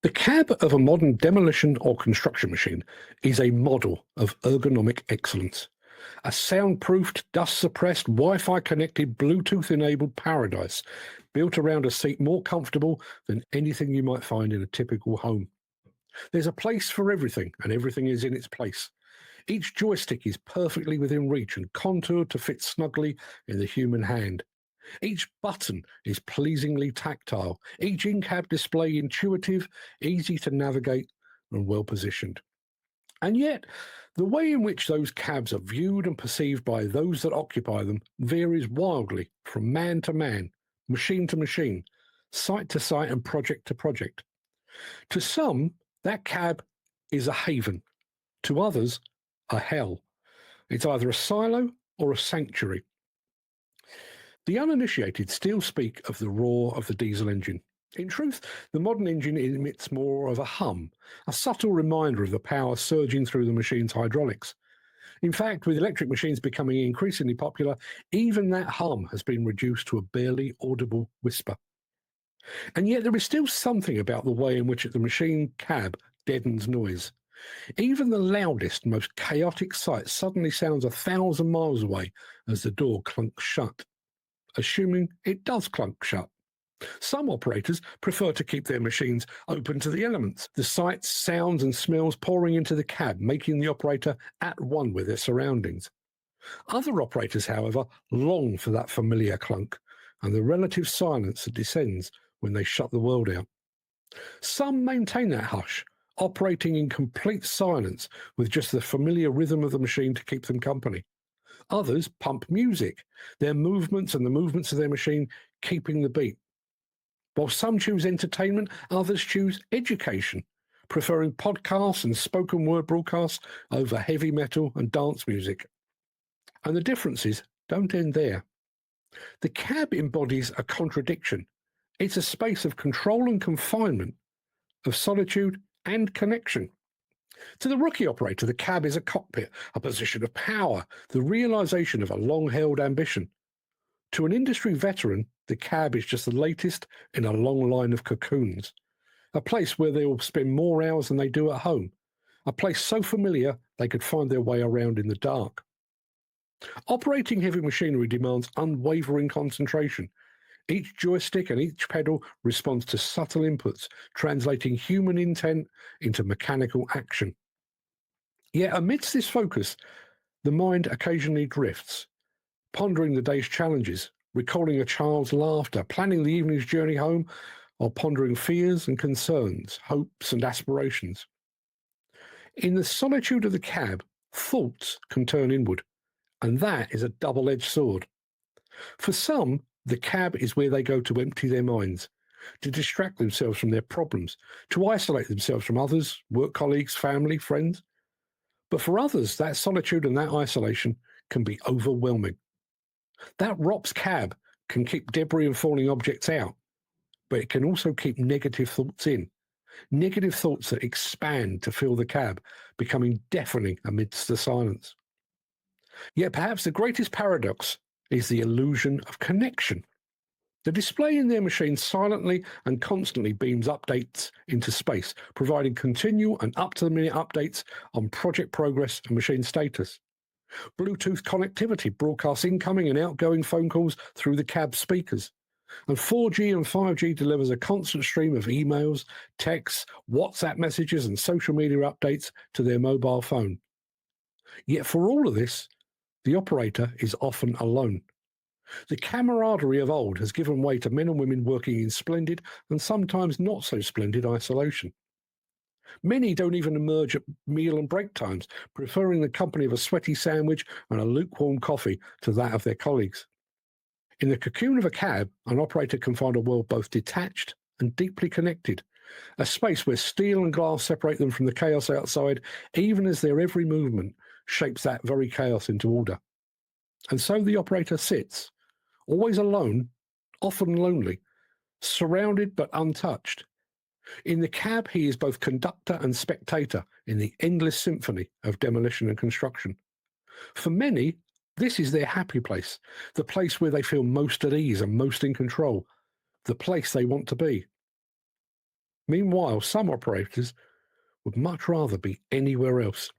The cab of a modern demolition or construction machine is a model of ergonomic excellence. A soundproofed, dust-suppressed, Wi-Fi connected, Bluetooth-enabled paradise built around a seat more comfortable than anything you might find in a typical home. There's a place for everything, and everything is in its place. Each joystick is perfectly within reach and contoured to fit snugly in the human hand. Each button is pleasingly tactile, each in-cab display intuitive, easy to navigate, and well positioned. And yet, the way in which those cabs are viewed and perceived by those that occupy them varies wildly from man to man, machine to machine, site to site, and project to project. To some, that cab is a haven. To others, a hell. It's either a silo or a sanctuary. The uninitiated still speak of the roar of the diesel engine. In truth, the modern engine emits more of a hum, a subtle reminder of the power surging through the machine's hydraulics. In fact, with electric machines becoming increasingly popular, even that hum has been reduced to a barely audible whisper. And yet there is still something about the way in which the machine cab deadens noise. Even the loudest, most chaotic sight suddenly sounds 1,000 miles away as the door clunks shut, assuming it does clunk shut. Some operators prefer to keep their machines open to the elements, the sights, sounds, and smells pouring into the cab, making the operator at one with their surroundings. Other operators, however, long for that familiar clunk and the relative silence that descends when they shut the world out. Some maintain that hush, operating in complete silence with just the familiar rhythm of the machine to keep them company. Others pump music, their movements and the movements of their machine keeping the beat. While some choose entertainment, others choose education, preferring podcasts and spoken word broadcasts over heavy metal and dance music. And the differences don't end there. The cab embodies a contradiction. It's a space of control and confinement, of solitude and connection. To the rookie operator, the cab is a cockpit, a position of power, the realization of a long-held ambition. To an industry veteran, the cab is just the latest in a long line of cocoons, a place where they will spend more hours than they do at home, a place so familiar they could find their way around in the dark. Operating heavy machinery demands unwavering concentration. Each joystick and each pedal responds to subtle inputs, translating human intent into mechanical action. Yet amidst this focus, the mind occasionally drifts, pondering the day's challenges, recalling a child's laughter, planning the evening's journey home, or pondering fears and concerns, hopes and aspirations. In the solitude of the cab, thoughts can turn inward, and that is a double-edged sword. For some, the cab is where they go to empty their minds, to distract themselves from their problems, to isolate themselves from others, work colleagues, family, friends. But for others, that solitude and that isolation can be overwhelming. That ROPS cab can keep debris and falling objects out, but it can also keep negative thoughts in. Negative thoughts that expand to fill the cab, becoming deafening amidst the silence. Yet perhaps the greatest paradox is the illusion of connection. The display in their machine silently and constantly beams updates into space, providing continual and up-to-the-minute updates on project progress and machine status. Bluetooth connectivity broadcasts incoming and outgoing phone calls through the cab speakers. And 4G and 5G delivers a constant stream of emails, texts, WhatsApp messages, and social media updates to their mobile phone. Yet for all of this, the operator is often alone. The camaraderie of old has given way to men and women working in splendid and sometimes not so splendid isolation. Many don't even emerge at meal and break times, preferring the company of a sweaty sandwich and a lukewarm coffee to that of their colleagues. In the cocoon of a cab, an operator can find a world both detached and deeply connected, a space where steel and glass separate them from the chaos outside, even as their every movement shapes that very chaos into order. And so the operator sits, always alone, often lonely, surrounded but untouched. In the cab, he is both conductor and spectator in the endless symphony of demolition and construction. For many, this is their happy place, the place where they feel most at ease and most in control, the place they want to be. Meanwhile, some operators would much rather be anywhere else.